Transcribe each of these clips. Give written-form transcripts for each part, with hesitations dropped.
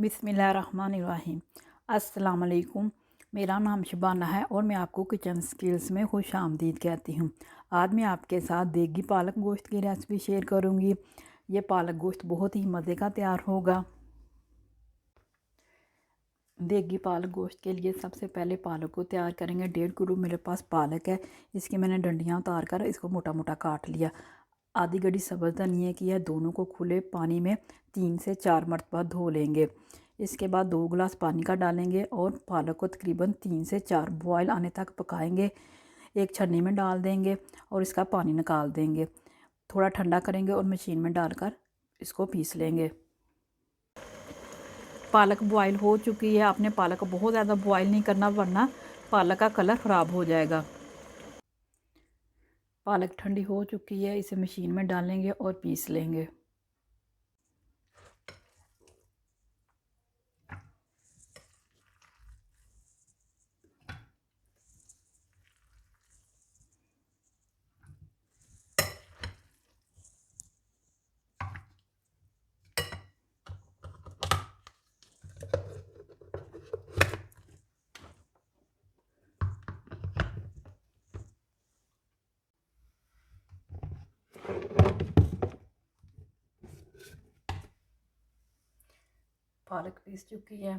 बिस्मिल्लाहिर्रहमानिर्रहीम। अस्सलाम वालेकुम। मेरा नाम शबाना है और मैं आपको किचन स्किल्स में खुश आमदीद कहती हूँ। आज मैं आपके साथ देगी पालक गोश्त की रेसिपी शेयर करूँगी। ये पालक गोश्त बहुत ही मज़े का तैयार होगा। देगी पालक गोश्त के लिए सबसे पहले पालक को तैयार करेंगे। 1.5 किलो मेरे पास पालक है। इसकी मैंने डंडियाँ उतार कर इसको मोटा मोटा काट लिया। आधी गड्डी सब्ज़ धनिया की है। दोनों को खुले पानी में 3 से 4 मरतबा धो लेंगे। इसके बाद 2 गिलास पानी का डालेंगे और पालक को तकरीबन 3 से 4 बॉयल आने तक पकाएंगे। एक छन्नी में डाल देंगे और इसका पानी निकाल देंगे। थोड़ा ठंडा करेंगे और मशीन में डालकर इसको पीस लेंगे। पालक बॉयल हो चुकी है। आपने पालक को बहुत ज़्यादा बॉयल नहीं करना वरना पालक का कलर ख़राब हो जाएगा। पालक ठंडी हो चुकी है। इसे मशीन में डालेंगे और पीस लेंगे। पालक पीस चुकी है।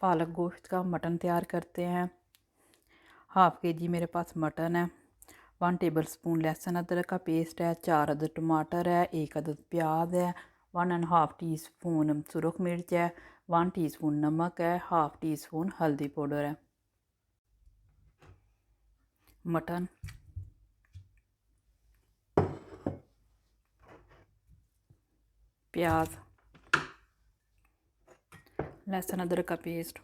पालक गोश्त का मटन तैयार करते हैं। 1/2 kg मेरे पास मटन है। 1 टेबलस्पून लहसुन अदरक का पेस्ट है। 4 अदद टमाटर है। 1 अदद प्याज है। 1.5 टीस्पून सुरख मिर्च है। 1 टीस्पून नमक है। 1/2 टीस्पून हल्दी पाउडर है। मटन, प्याज, लहसुन अदरक का पेस्ट,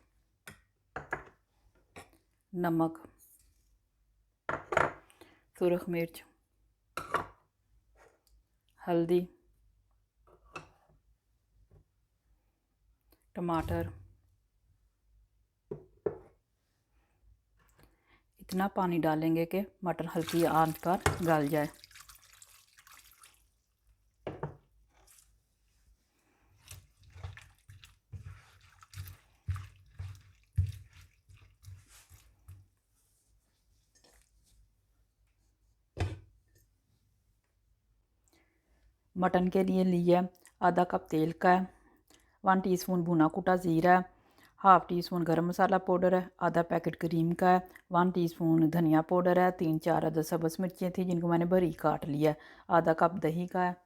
नमक, सुरख मिर्च, हल्दी, टमाटर। इतना पानी डालेंगे कि मटर हल्की आंच पर गल जाए। मटन के लिए लिया आधा कप तेल का है। 1 टीस्पून भुना कुटा ज़ीरा है। 1/2 टीस्पून गरम मसाला पाउडर है। आधा पैकेट क्रीम का है। 1 टीस्पून धनिया पाउडर है। 3-4 अदद सब्ज़ मिर्चें थी जिनको मैंने बारीक काट लिया। आधा कप दही का है।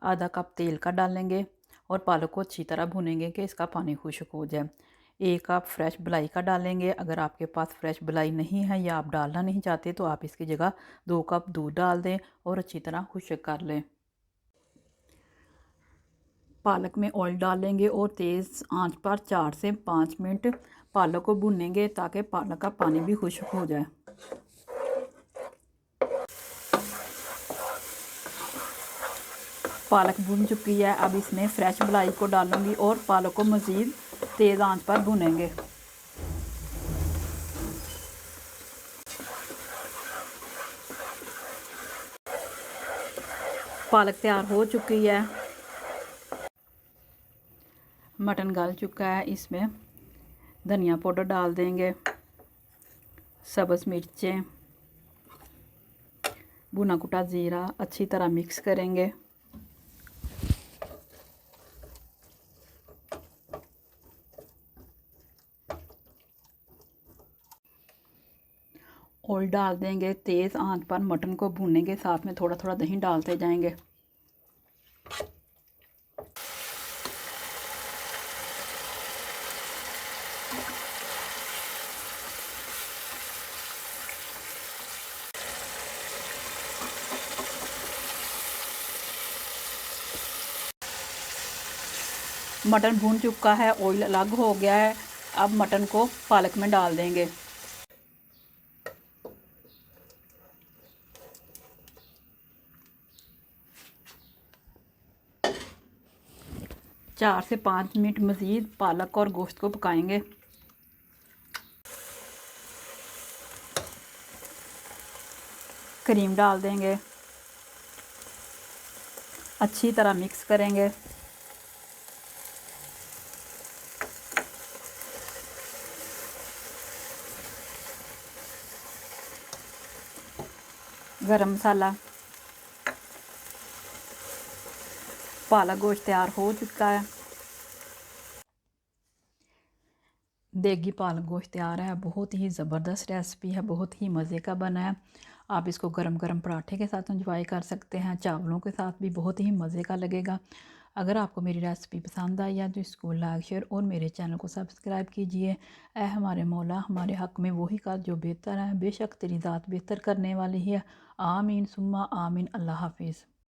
आधा कप तेल का डालेंगे और पालक को अच्छी तरह भुनेंगे कि इसका पानी खुश्क हो जाए। 1 कप फ्रेश मलाई का डालेंगे। अगर आपके पास फ्रेश मलाई नहीं है या आप डालना नहीं चाहते तो आप इसकी जगह 2 कप दूध डाल दें और अच्छी तरह खुश्क कर लें। पालक में ऑयल डालेंगे और तेज़ आंच पर 4 से 5 मिनट पालक को भूनेंगे ताकि पालक का पानी भी खुश्क हो जाए। पालक भून चुकी है। अब इसमें फ्रेश मलाई को डालूंगी और पालक को मज़ीद तेज़ आंच पर भूनेंगे। पालक तैयार हो चुकी है। मटन गल चुका है। इसमें धनिया पाउडर डाल देंगे, सब्ज़ मिर्चें, भुना कुटा ज़ीरा अच्छी तरह मिक्स करेंगे। ऑयल डाल देंगे। तेज़ आंच पर मटन को भूनेंगे। साथ में थोड़ा थोड़ा दही डालते जाएंगे। मटन भून चुका है। ऑयल अलग हो गया है। अब मटन को पालक में डाल देंगे। चार से 5 मिनट मज़ीद पालक और गोश्त को पकाएंगे। क्रीम डाल देंगे। अच्छी तरह मिक्स करेंगे। गरम मसाला, पालक गोश्त तैयार हो चुका है। देगी पालक गोश्त तैयार है। बहुत ही ज़बरदस्त रेसिपी है, बहुत ही मज़े का बना है। आप इसको गरम गरम पराठे के साथ एंजॉय कर सकते हैं, चावलों के साथ भी बहुत ही मज़े का लगेगा। अगर आपको मेरी रेसिपी पसंद आई है तो इसको लाइक शेयर और मेरे चैनल को सब्सक्राइब कीजिए। ऐ हमारे मौला, हमारे हक़ में वही कर जो बेहतर है, बेशक तेरी ज़ात बेहतर करने वाली है। आमीन सुम्मा आमीन। अल्लाह हाफिज़।